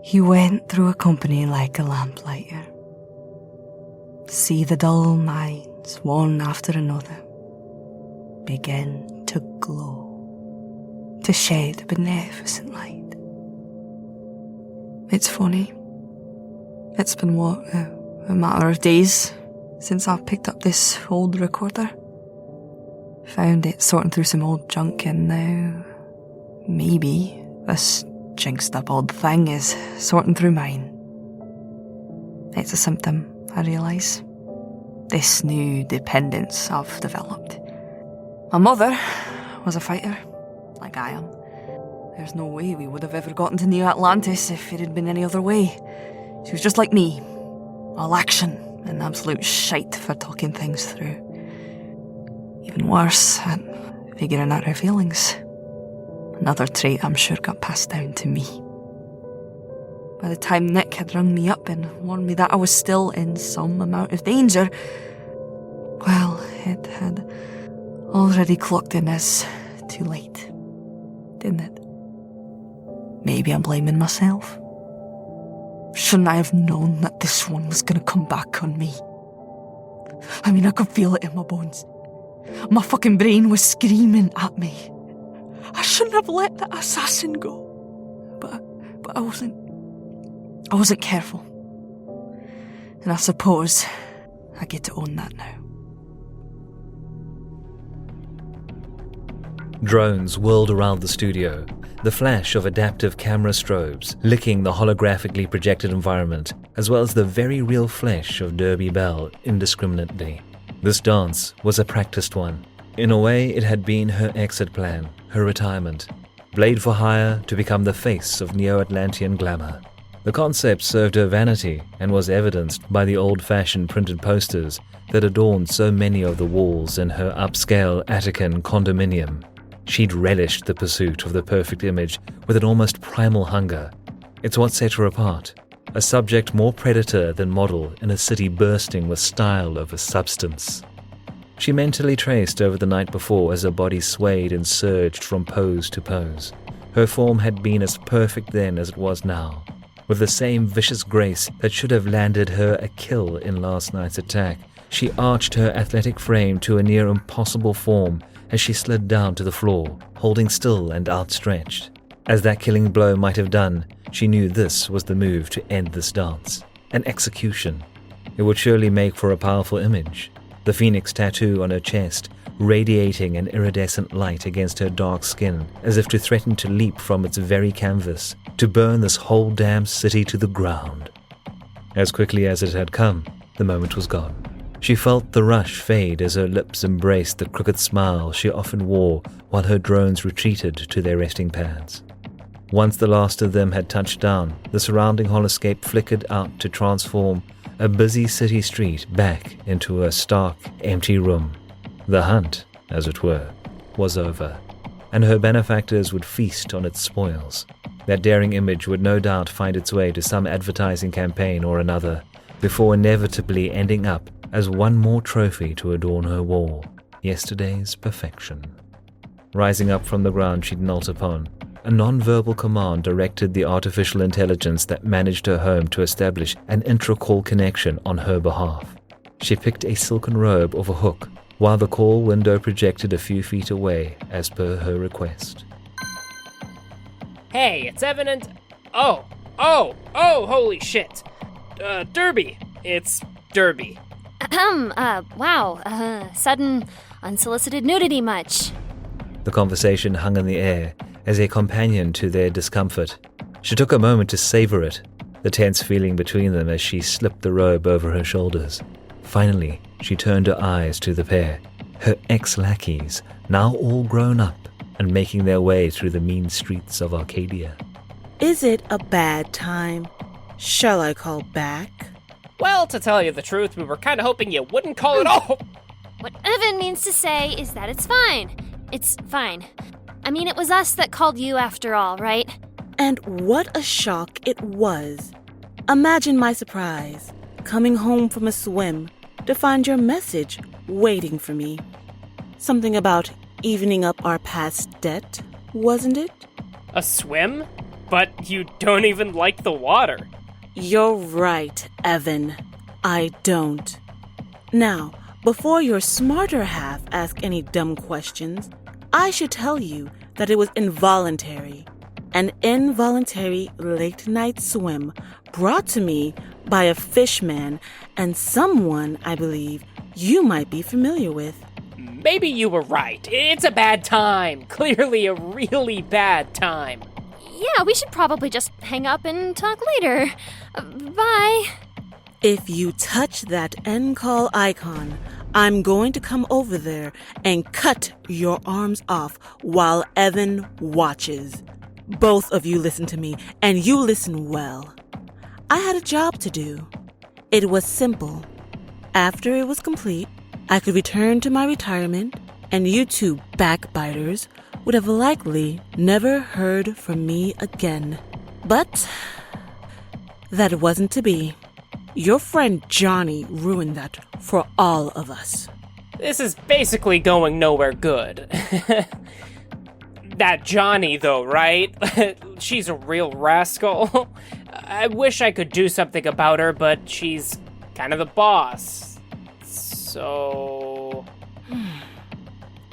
He went through a company like a lamplighter. See the dull minds, one after another, begin to glow, to shed a beneficent light. It's funny. It's been, a matter of days since I've picked up this old recorder. Found it sorting through some old junk, and now maybe this jinxed up old thing is sorting through mine. It's a symptom, I realise. This new dependence I've developed. My mother was a fighter, like I am. There's no way we would have ever gotten to Neo-Atlantis if it had been any other way. She was just like me, all action and absolute shite for talking things through. Even worse at figuring out her feelings. Another trait I'm sure got passed down to me. By the time Nick had rung me up and warned me that I was still in some amount of danger, well, it had already clocked in as too late, didn't it? Maybe I'm blaming myself. Shouldn't I have known that this one was going to come back on me? I mean, I could feel it in my bones. My fucking brain was screaming at me. I shouldn't have let the assassin go. But I wasn't careful. And I suppose I get to own that now. Drones whirled around the studio, the flash of adaptive camera strobes licking the holographically projected environment, as well as the very real flesh of Derby Bell indiscriminately. This dance was a practiced one. In a way, it had been her exit plan, her retirement. Blade for hire to become the face of Neo-Atlantean glamour. The concept served her vanity and was evidenced by the old-fashioned printed posters that adorned so many of the walls in her upscale Attican condominium. She'd relished the pursuit of the perfect image with an almost primal hunger. It's what set her apart. A subject more predator than model in a city bursting with style over substance. She mentally traced over the night before as her body swayed and surged from pose to pose. Her form had been as perfect then as it was now, with the same vicious grace that should have landed her a kill in last night's attack. She arched her athletic frame to a near impossible form as she slid down to the floor, holding still and outstretched. As that killing blow might have done, she knew this was the move to end this dance. An execution. It would surely make for a powerful image. The phoenix tattoo on her chest, radiating an iridescent light against her dark skin, as if to threaten to leap from its very canvas, to burn this whole damn city to the ground. As quickly as it had come, the moment was gone. She felt the rush fade as her lips embraced the crooked smile she often wore while her drones retreated to their resting pads. Once the last of them had touched down, the surrounding holoscape flickered out to transform a busy city street back into a stark, empty room. The hunt, as it were, was over, and her benefactors would feast on its spoils. That daring image would no doubt find its way to some advertising campaign or another, before inevitably ending up as one more trophy to adorn her wall, yesterday's perfection. Rising up from the ground she'd knelt upon, a non-verbal command directed the artificial intelligence that managed her home to establish an intra-call connection on her behalf. She picked a silken robe off a hook, while the call window projected a few feet away as per her request. Hey, it's evident... Oh, holy shit. Derby. It's Derby. Wow, sudden unsolicited nudity much. The conversation hung in the air as a companion to their discomfort. She took a moment to savor it, the tense feeling between them as she slipped the robe over her shoulders. Finally, she turned her eyes to the pair, her ex-lackeys, now all grown up and making their way through the mean streets of Arcadia. Is it a bad time? Shall I call back? Well, to tell you the truth, we were kind of hoping you wouldn't call at all. What Evan means to say is that it's fine. It's fine. I mean, it was us that called you after all, right? And what a shock it was. Imagine my surprise, coming home from a swim to find your message waiting for me. Something about evening up our past debt, wasn't it? A swim? But you don't even like the water. You're right, Evan. I don't. Now, before your smarter half ask any dumb questions, I should tell you that it was involuntary. An involuntary late-night swim brought to me by a fishman and someone, I believe, you might be familiar with. Maybe you were right. It's a bad time. Clearly a really bad time. Yeah, we should probably just hang up and talk later. Bye. If you touch that end call icon, I'm going to come over there and cut your arms off while Evan watches. Both of you listen to me, and you listen well. I had a job to do. It was simple. After it was complete, I could return to my retirement, and you two backbiters would have likely never heard from me again. But that wasn't to be. Your friend Jonny ruined that for all of us. This is basically going nowhere good. That Jonny, though, right? She's a real rascal. I wish I could do something about her, but she's kind of the boss. So...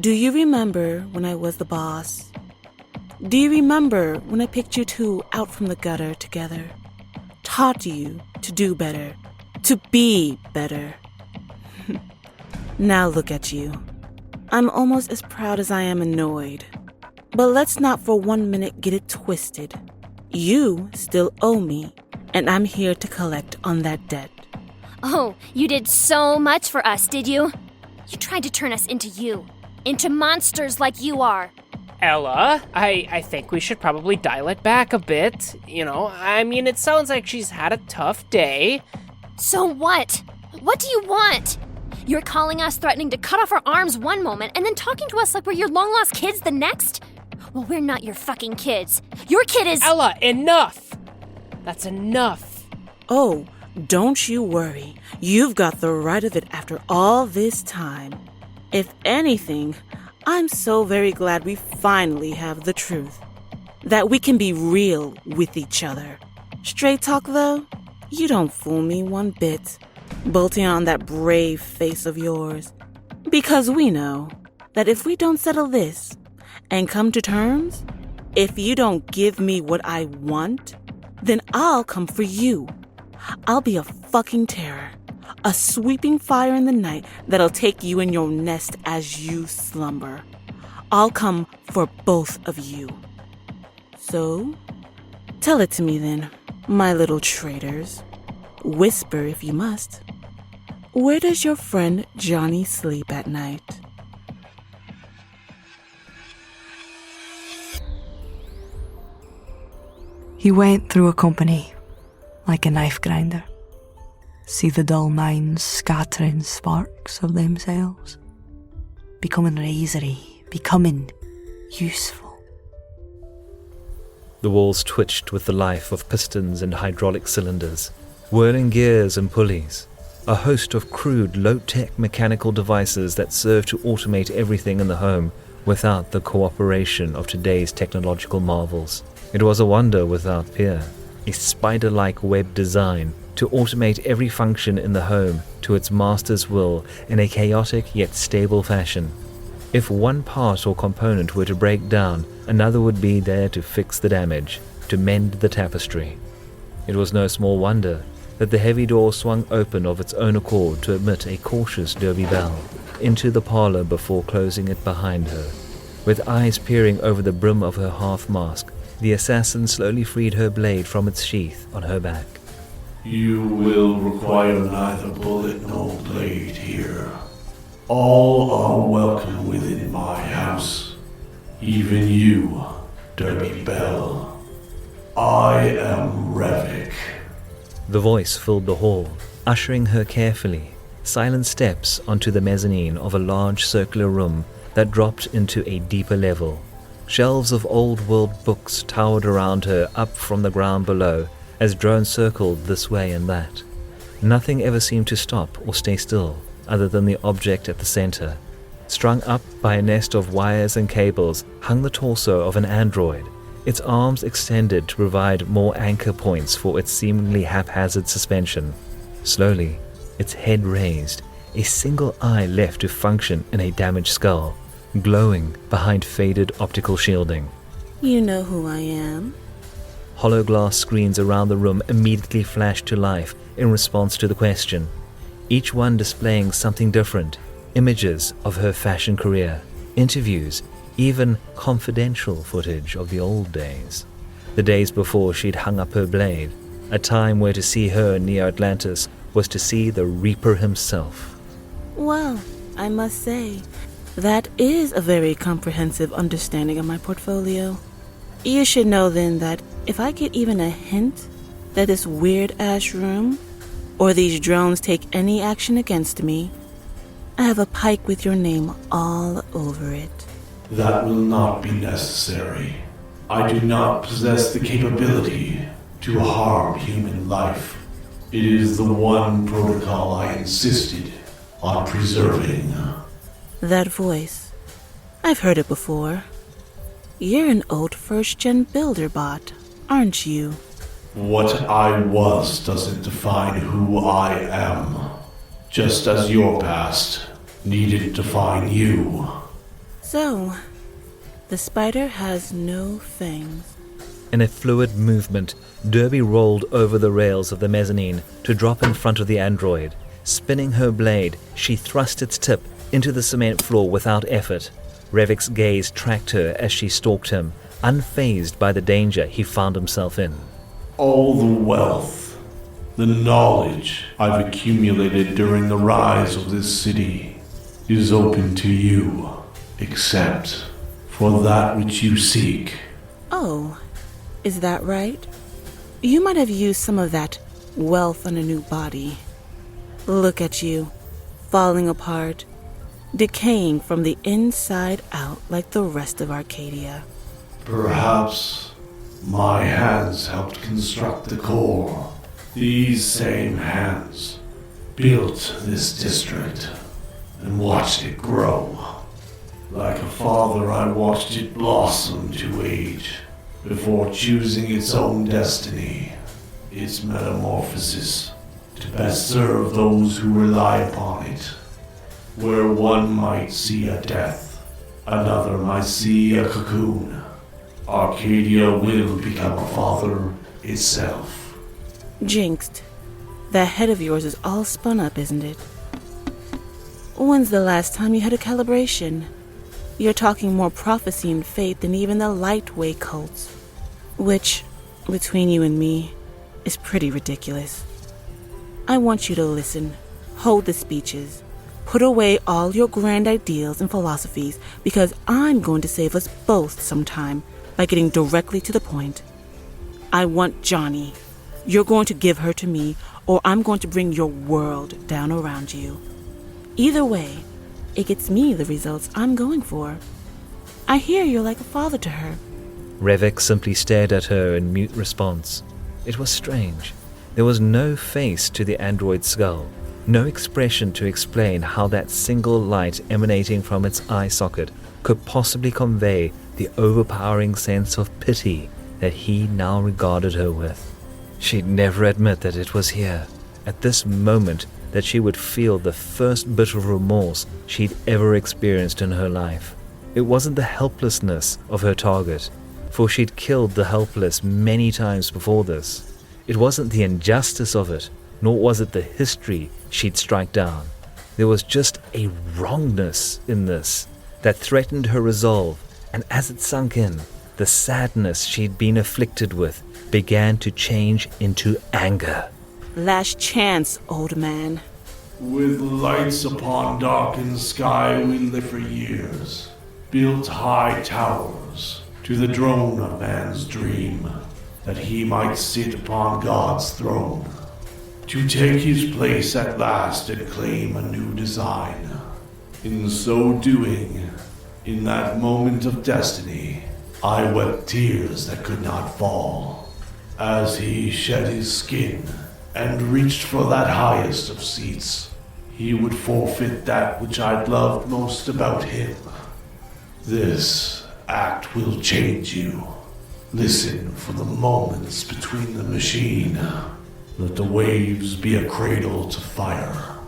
Do you remember when I was the boss? Do you remember when I picked you two out from the gutter together? Taught you to do better, to be better. Now look at you. I'm almost as proud as I am annoyed. But let's not for 1 minute get it twisted. You still owe me, and I'm here to collect on that debt. Oh, you did so much for us, did you? You tried to turn us into monsters like you are. Ella, I think we should probably dial it back a bit. You know, I mean, it sounds like she's had a tough day. So what? What do you want? You're calling us, threatening to cut off our arms one moment, and then talking to us like we're your long-lost kids the next? Well, we're not your fucking kids. Your kid is... Ella, enough! That's enough. Oh, don't you worry. You've got the right of it after all this time. If anything, I'm so very glad we finally have the truth. That we can be real with each other. Straight talk, though, you don't fool me one bit, bolting on that brave face of yours. Because we know that if we don't settle this and come to terms, if you don't give me what I want, then I'll come for you. I'll be a fucking terror. A sweeping fire in the night that'll take you in your nest as you slumber. I'll come for both of you. So, tell it to me then, my little traitors. Whisper if you must. Where does your friend Jonny sleep at night? He went through a company like a knife grinder. See the dull minds scattering sparks of themselves, becoming razory, becoming useful. The walls twitched with the life of pistons and hydraulic cylinders, whirling gears and pulleys, a host of crude, low-tech mechanical devices that serve to automate everything in the home without the cooperation of today's technological marvels. It was a wonder without peer, a spider-like web design to automate every function in the home to its master's will in a chaotic yet stable fashion. If one part or component were to break down, another would be there to fix the damage, to mend the tapestry. It was no small wonder that the heavy door swung open of its own accord to admit a cautious Derby Bell into the parlor before closing it behind her. With eyes peering over the brim of her half-mask, the assassin slowly freed her blade from its sheath on her back. You will require neither bullet nor blade here. All are welcome within my house. Even you, Derby Bell. I am Revik. The voice filled the hall, ushering her carefully, silent steps onto the mezzanine of a large circular room that dropped into a deeper level. Shelves of old-world books towered around her up from the ground below as drones circled this way and that. Nothing ever seemed to stop or stay still, other than the object at the center. Strung up by a nest of wires and cables hung the torso of an android, its arms extended to provide more anchor points for its seemingly haphazard suspension. Slowly, its head raised, a single eye left to function in a damaged skull, glowing behind faded optical shielding. You know who I am. Hollow glass screens around the room immediately flashed to life in response to the question, each one displaying something different, images of her fashion career, interviews, even confidential footage of the old days. The days before she'd hung up her blade, a time where to see her in Neo-Atlantis was to see the Reaper himself. Well, I must say, that is a very comprehensive understanding of my portfolio. You should know then that if I get even a hint that this weird-ass room or these drones take any action against me, I have a pike with your name all over it. That will not be necessary. I do not possess the capability to harm human life. It is the one protocol I insisted on preserving. That voice. I've heard it before. You're an old first-gen builder bot, aren't you? What I was doesn't define who I am. Just as your past needn't define you. So, the spider has no fangs. In a fluid movement, Derby rolled over the rails of the mezzanine to drop in front of the android. Spinning her blade, she thrust its tip into the cement floor without effort. Revik's gaze tracked her as she stalked him, unfazed by the danger he found himself in. All the wealth, the knowledge I've accumulated during the rise of this city is open to you, except for that which you seek. Oh, is that right? You might have used some of that wealth on a new body. Look at you, falling apart, decaying from the inside out like the rest of Arcadia. Perhaps my hands helped construct the core. These same hands built this district and watched it grow. Like a father, I watched it blossom to age before choosing its own destiny, its metamorphosis, to best serve those who rely upon it. Where one might see a death, another might see a cocoon. Arcadia will become a father itself. Jinxed. That head of yours is all spun up, isn't it? When's the last time you had a calibration? You're talking more prophecy and fate than even the lightweight cults. Which, between you and me, is pretty ridiculous. I want you to listen, hold the speeches, put away all your grand ideals and philosophies, because I'm going to save us both some time by getting directly to the point. I want Jonny. You're going to give her to me, or I'm going to bring your world down around you. Either way, it gets me the results I'm going for. I hear you're like a father to her. Revik simply stared at her in mute response. It was strange. There was no face to the android's skull, no expression to explain how that single light emanating from its eye socket could possibly convey the overpowering sense of pity that he now regarded her with. She'd never admit that it was here, at this moment, that she would feel the first bit of remorse she'd ever experienced in her life. It wasn't the helplessness of her target, for she'd killed the helpless many times before this. It wasn't the injustice of it, nor was it the history she'd strike down. There was just a wrongness in this that threatened her resolve, and as it sunk in, the sadness she'd been afflicted with began to change into anger. Last chance, old man. With lights upon darkened sky we live for years, built high towers to the drone of man's dream, that he might sit upon God's throne, to take his place at last and claim a new design. In so doing, in that moment of destiny, I wept tears that could not fall, as he shed his skin and reached for that highest of seats. He would forfeit that which I'd loved most about him. This act will change you. Listen for the moments between the machine. Let the waves be a cradle to fire.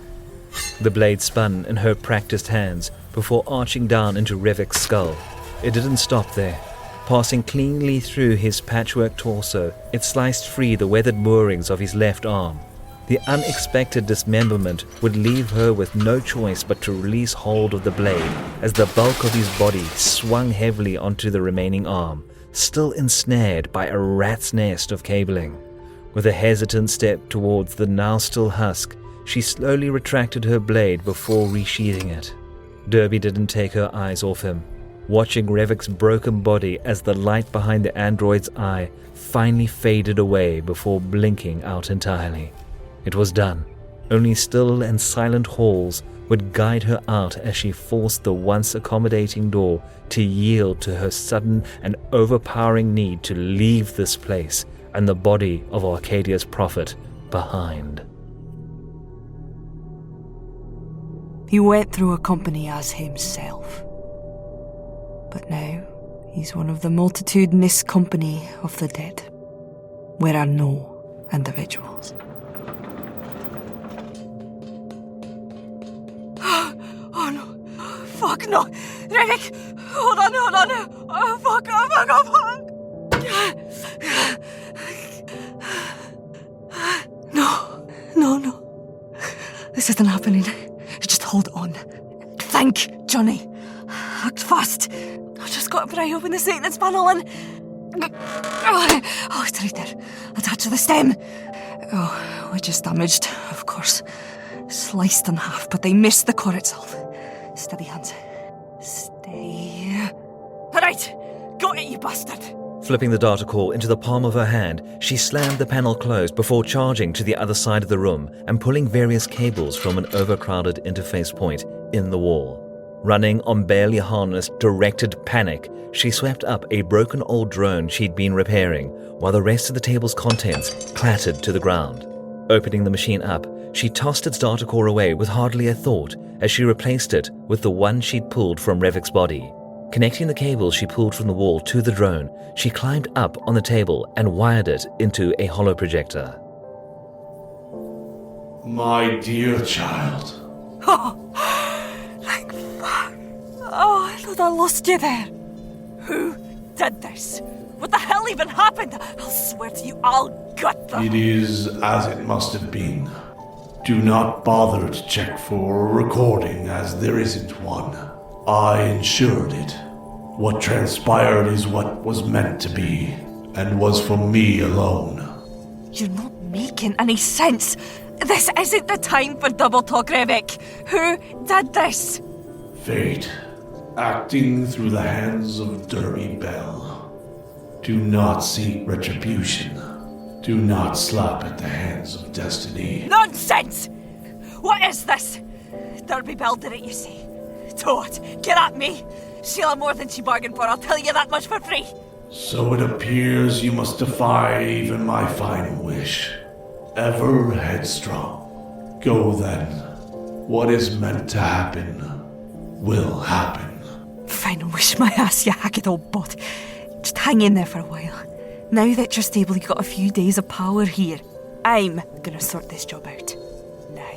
The blade spun in her practiced hands before arching down into Revik's skull. It didn't stop there. Passing cleanly through his patchwork torso, it sliced free the weathered moorings of his left arm. The unexpected dismemberment would leave her with no choice but to release hold of the blade as the bulk of his body swung heavily onto the remaining arm, still ensnared by a rat's nest of cabling. With a hesitant step towards the now still husk, she slowly retracted her blade before resheathing it. Derby didn't take her eyes off him, watching Revik's broken body as the light behind the android's eye finally faded away before blinking out entirely. It was done. Only still and silent halls would guide her out as she forced the once accommodating door to yield to her sudden and overpowering need to leave this place and the body of Arcadia's prophet behind. He went through a company as himself. But now he's one of the multitudinous company of the dead, where are no individuals. Oh no! Fuck no! Revik! Hold on! Oh fuck! No. This isn't happening. Just hold on. Think, Jonny. Act fast. I've just got to pry open the Satan's panel and... Oh, it's right there. Attached to the stem. Oh, which is damaged, of course. Sliced in half, but they missed the core itself. Steady hands. Stay. Alright, got it, you bastard. Flipping the data core into the palm of her hand, she slammed the panel closed before charging to the other side of the room and pulling various cables from an overcrowded interface point in the wall. Running on barely harnessed, directed panic, she swept up a broken old drone she'd been repairing, while the rest of the table's contents clattered to the ground. Opening the machine up, she tossed its data core away with hardly a thought as she replaced it with the one she'd pulled from Revik's body. Connecting the cables she pulled from the wall to the drone, she climbed up on the table and wired it into a hollow projector. My dear child. Like fuck. Oh, I thought I lost you there. Who did this? What the hell even happened? I'll swear to you, I'll gut them. It is as it must have been. Do not bother to check for a recording, as there isn't one. I ensured it. What transpired is what was meant to be, and was for me alone. You're not making any sense. This isn't the time for double talk, Revik. Who did this? Fate, acting through the hands of Dorrah Bell. Do not seek retribution. Do not slap at the hands of destiny. Nonsense! What is this? Dorrah Bell did it, you see. Toad, get at me. She'll more than she bargained for, I'll tell you that much for free. So it appears you must defy even my final wish. Ever headstrong. Go then. What is meant to happen will happen. Final wish my ass, you hacked old bot. Just hang in there for a while. Now that you're stable, you've got a few days of power here. I'm gonna sort this job out. Now,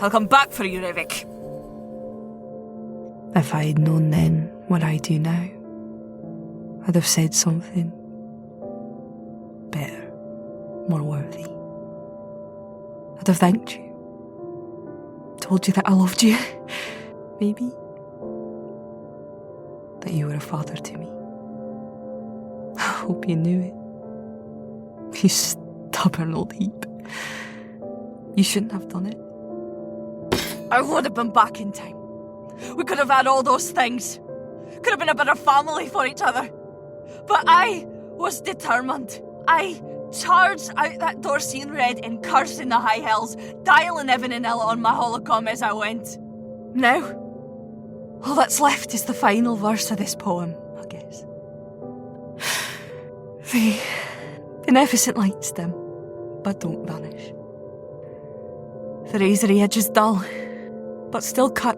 I'll come back for you, Revik. If I'd known then what I do now, I'd have said something better, more worthy. I'd have thanked you. Told you that I loved you. Maybe. That you were a father to me. I hope you knew it. You stubborn old heap. You shouldn't have done it. I would have been back in time. We could have had all those things. Could have been a better family for each other. But I was determined. I charged out that door seen red and cursed in the high hills, dialing Evan and Ella on my holocom as I went. Now, all that's left is the final verse of this poem, I guess. The beneficent lights dim, but don't vanish. The razory edge is dull, but still cut.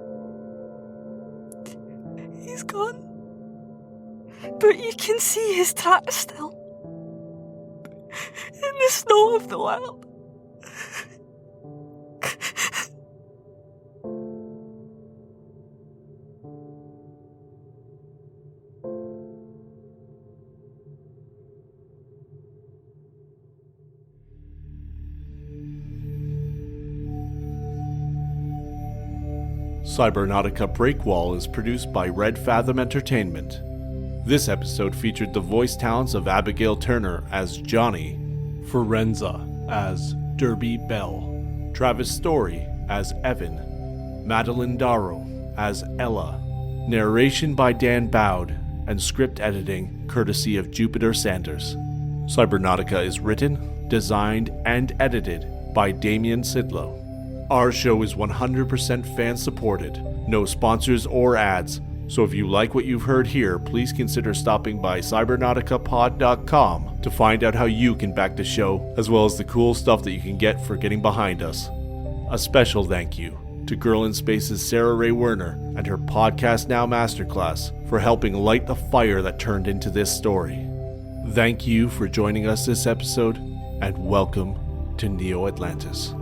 He's gone. But you can see his tracks still. In the snow of the wild. Cybernautica Breakwall is produced by Red Fathom Entertainment. This episode featured the voice talents of Abigail Turner as Jonny, Forenza as Derby Bell, Travis Storey as Evan, Madeline Dorrah as Ella, narration by Dan Boud, and script editing courtesy of Jupiter Sanders. Cybernautica is written, designed, and edited by Damian Szydlo. Our show is 100% fan-supported, no sponsors or ads, so if you like what you've heard here, please consider stopping by cybernauticapod.com to find out how you can back the show, as well as the cool stuff that you can get for getting behind us. A special thank you to Girl in Space's Sarah Ray Werner and her Podcast Now Masterclass for helping light the fire that turned into this story. Thank you for joining us this episode, and welcome to Neo-Atlantis.